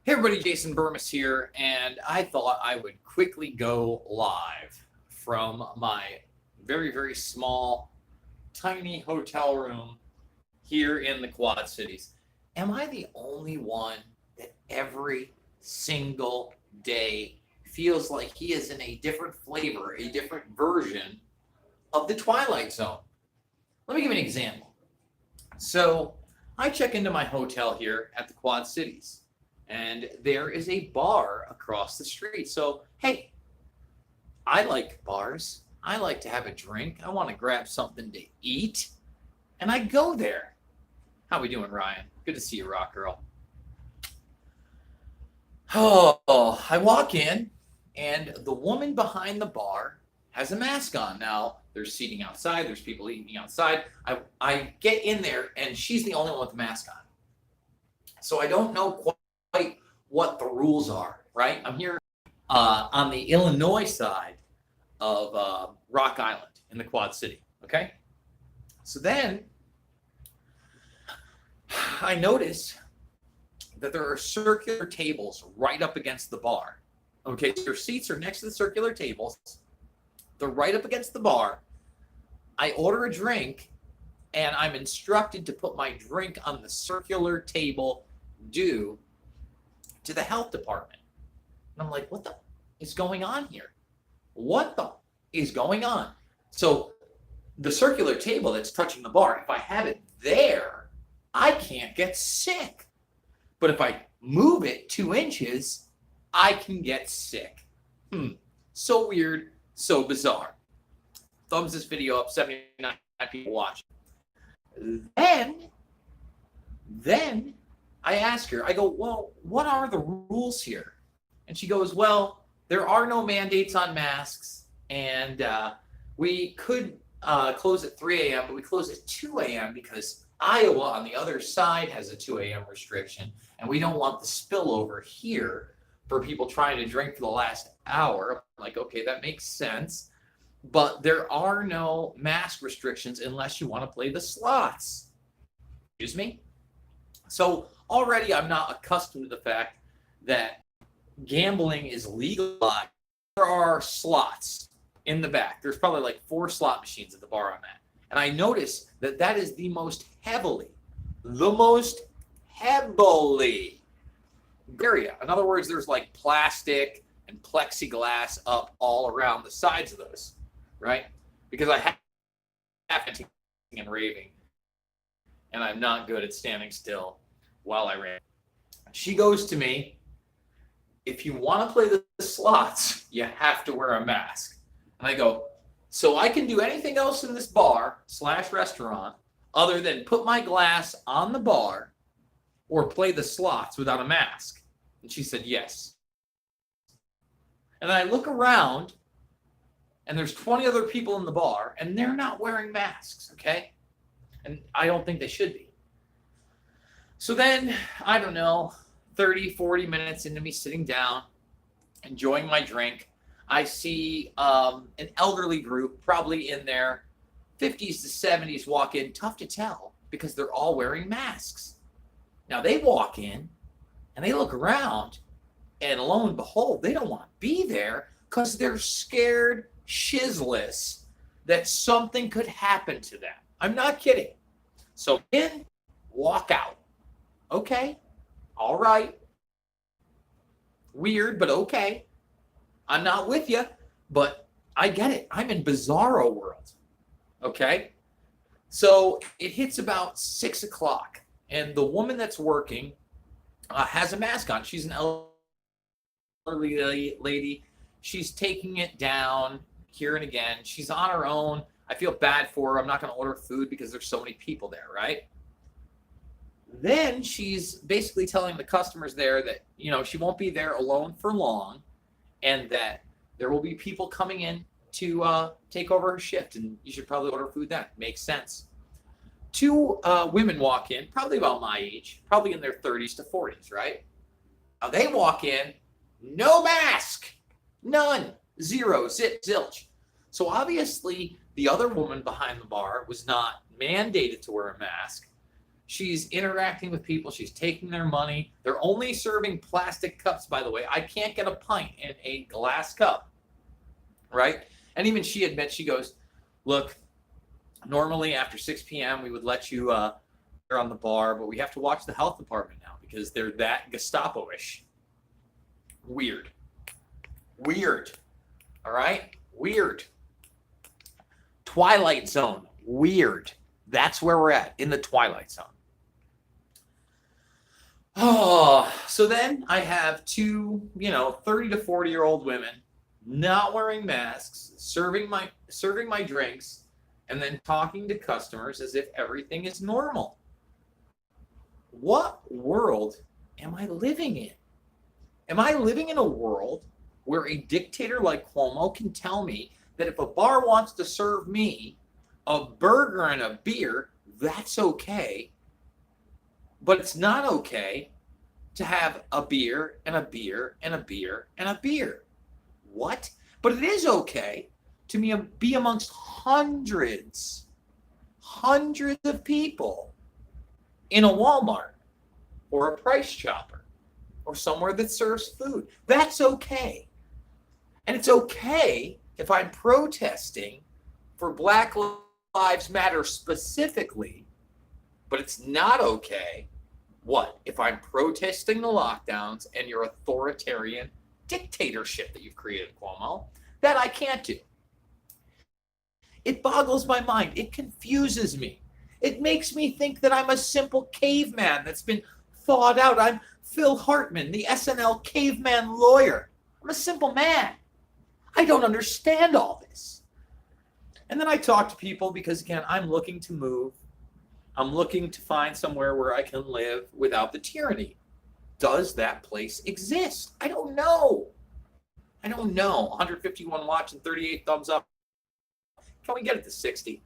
Hey everybody, Jason Burmis here, and I thought I would quickly go live from my very small, tiny hotel room here in the Quad Cities. Am I the only one that every single day feels like he is in a different flavor, a different version of the Twilight Zone? Let me give you an example. So I check into my hotel here at the Quad Cities, and there is a bar across the street. So, hey, I like bars. I like to have a drink. I want to grab something to eat, and I go there. How we doing, Ryan? Good to see you, Rock Girl. Oh, I walk in, and the woman behind the bar has a mask on. Now, there's seating outside. There's people eating outside. I get in there, and she's the only one with the mask on. So I don't know quite what the rules are, right? I'm here on the Illinois side of Rock Island in the Quad City, okay? So then I notice that there are circular tables right up against the bar. Okay, so your seats are next to the circular tables. They're right up against the bar. I order a drink, and I'm instructed to put my drink on the circular table due to the health department. And I'm like, what the is going on here? What the is going on? So the circular table that's touching the bar, if I have it there, I can't get sick. But if I move it 2 inches, I can get sick. So weird, so bizarre. Thumbs this video up, 79 people watching. Then I ask her, I go, well, what are the rules here? And she goes, well, there are no mandates on masks, and we could close at 3 a.m., but we close at 2 a.m. because Iowa on the other side has a 2 a.m. restriction, and we don't want the spillover here for people trying to drink for the last hour. I'm like, okay, that makes sense. But there are no mask restrictions unless you want to play the slots. Excuse me? So already I'm not accustomed to the fact that gambling is legalized. There are slots in the back. There's probably like 4 slot machines at the bar I'm at. And I notice that that is the most heavily area. In other words, there's like plastic and plexiglass up all around the sides of those, right? Because I have to and raving, and I'm not good at standing still while I rave. She goes to me, if you want to play the slots, you have to wear a mask. And I go, so I can do anything else in this bar/restaurant other than put my glass on the bar or play the slots without a mask? And she said, yes. And then I look around, and there's 20 other people in the bar, and they're not wearing masks, okay? And I don't think they should be. So then, I don't know, 30, 40 minutes into me sitting down, enjoying my drink, I see an elderly group, probably in their 50s to 70s, walk in. Tough to tell because they're all wearing masks. Now, they walk in, and they look around, and lo and behold, they don't want to be there because they're scared shizzless that something could happen to them. I'm not kidding. So in, walk out. Okay, all right. Weird, but okay. I'm not with you, but I get it. I'm in bizarro world. Okay? So it hits about 6 o'clock, and the woman that's working has a mask on. She's an elderly lady. She's taking it down here and again. She's on her own. I feel bad for her. I'm not going to order food because there's so many people there, right? Then she's basically telling the customers there that, you know, she won't be there alone for long, and that there will be people coming in to take over her shift, and you should probably order food then. Makes sense. 2 women walk in, probably about my age, probably in their 30s to 40s, right? Now they walk in, no mask, none, zero, zip, zilch. So obviously the other woman behind the bar was not mandated to wear a mask. She's interacting with people. She's taking their money. They're only serving plastic cups, by the way. I can't get a pint in a glass cup, right? And even she admits, she goes, look, normally after 6 p.m. we would let you on the bar, but we have to watch the health department now because they're that Gestapo-ish. Weird. All right? Weird. Twilight Zone. Weird. That's where we're at, in the Twilight Zone. Oh, so then I have two, 30 to 40-year-old women not wearing masks, serving my drinks, and then talking to customers as if everything is normal. What world am I living in? Am I living in a world where a dictator like Cuomo can tell me that if a bar wants to serve me a burger and a beer, that's okay, but it's not okay to have a beer and a beer and a beer and a beer? What? But it is okay to be amongst hundreds of people in a Walmart or a Price Chopper or somewhere that serves food. That's okay. And it's okay if I'm protesting for Black Lives Matter specifically, but it's not okay, what, if I'm protesting the lockdowns and your authoritarian dictatorship that you've created, Cuomo, that I can't do. It boggles my mind. It confuses me. It makes me think that I'm a simple caveman that's been thawed out. I'm Phil Hartman, the SNL caveman lawyer. I'm a simple man. I don't understand all this. And then I talk to people because, again, I'm looking to move. I'm looking to find somewhere where I can live without the tyranny. Does that place exist? I don't know. 151 watch and 38 thumbs up. Can we get it to 60?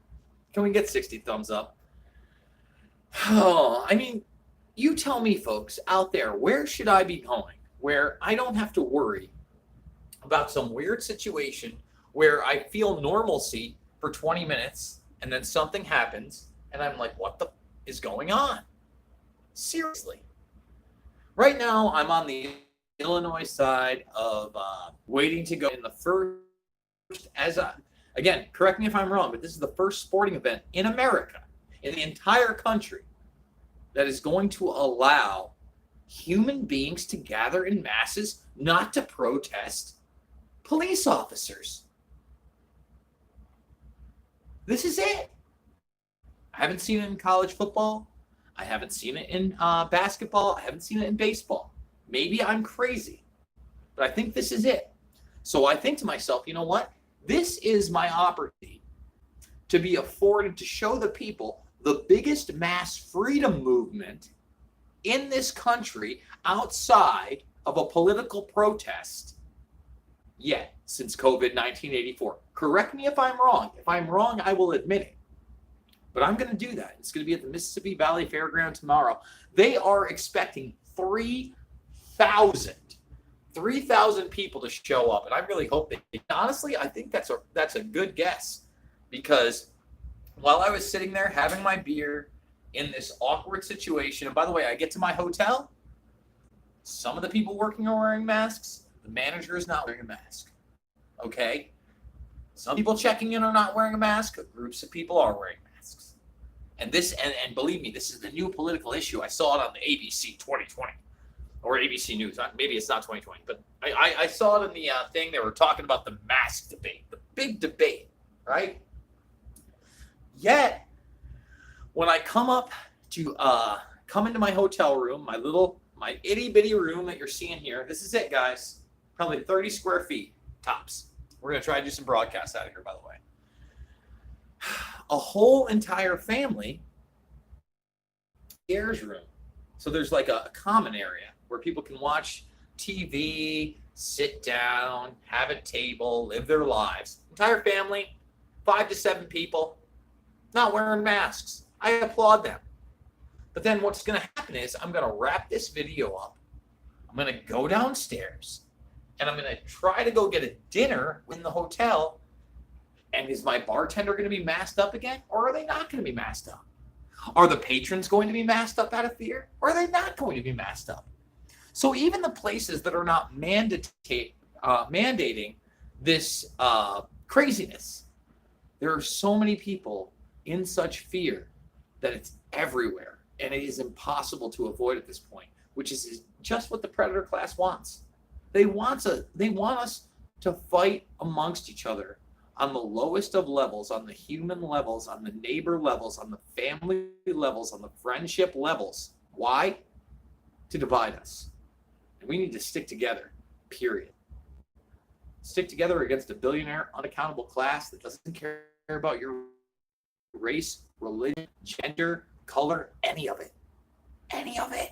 Can we get 60 thumbs up? Oh, you tell me, folks out there, where should I be going where I don't have to worry about some weird situation where I feel normalcy for 20 minutes and then something happens and I'm like, what the is going on? Seriously. Right now, I'm on the Illinois side of waiting to go in the first, again, correct me if I'm wrong, but this is the first sporting event in America, in the entire country, that is going to allow human beings to gather in masses, not to protest police officers. This is it. I haven't seen it in college football. I haven't seen it in basketball. I haven't seen it in baseball. Maybe I'm crazy, but I think this is it. So I think to myself, you know what? This is my opportunity to be afforded to show the people the biggest mass freedom movement in this country outside of a political protest yet since COVID-1984. Correct me if I'm wrong. If I'm wrong, I will admit it. But I'm going to do that. It's going to be at the Mississippi Valley Fairground tomorrow. They are expecting 3,000 people to show up. And I really hope they, honestly, I think that's a good guess, because while I was sitting there having my beer in this awkward situation, and by the way, I get to my hotel, some of the people working are wearing masks. The manager is not wearing a mask. Okay? Some people checking in are not wearing a mask. Groups of people are wearing masks. And this, and believe me, this is the new political issue. I saw it on the ABC 2020 or ABC News. Maybe it's not 2020, but I saw it in the thing. They were talking about the mask debate, the big debate, right? Yet, when I come into my hotel room, my itty bitty room that you're seeing here, this is it, guys. Probably 30 square feet tops. We're going to try to do some broadcasts out of here, by the way. A whole entire family shares room. So there's like a common area where people can watch TV, sit down, have a table, live their lives. Entire family, 5 to 7 people, not wearing masks. I applaud them. But then what's going to happen is I'm going to wrap this video up. I'm going to go downstairs and I'm going to try to go get a dinner in the hotel. And is my bartender going to be masked up again, or are they not going to be masked up? Are the patrons going to be masked up out of fear, or are they not going to be masked up? So even the places that are not mandating this craziness, there are so many people in such fear that it's everywhere, and it is impossible to avoid at this point, which is just what the predator class wants. They want us to fight amongst each other on the lowest of levels, on the human levels, on the neighbor levels, on the family levels, on the friendship levels. Why? To divide us. And we need to stick together, period. Stick together against a billionaire, unaccountable class that doesn't care about your race, religion, gender, color, any of it. Any of it.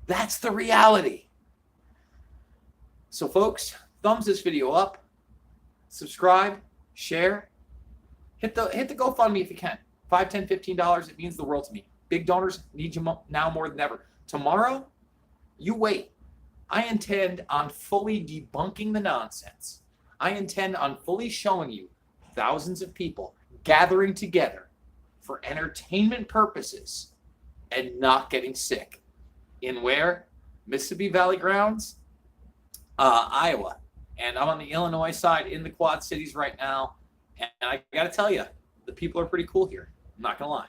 That's the reality. So folks, thumbs this video up, subscribe, share, hit the GoFundMe if you can. $5, $10, $15, it means the world to me. Big donors need you now more than ever. Tomorrow, you wait. I intend on fully debunking the nonsense. I intend on fully showing you thousands of people gathering together for entertainment purposes and not getting sick. In where? Mississippi Valley grounds, Iowa. And I'm on the Illinois side in the Quad Cities right now. And I got to tell you, the people are pretty cool here. I'm not going to lie.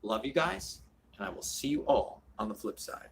Love you guys, and I will see you all on the flip side.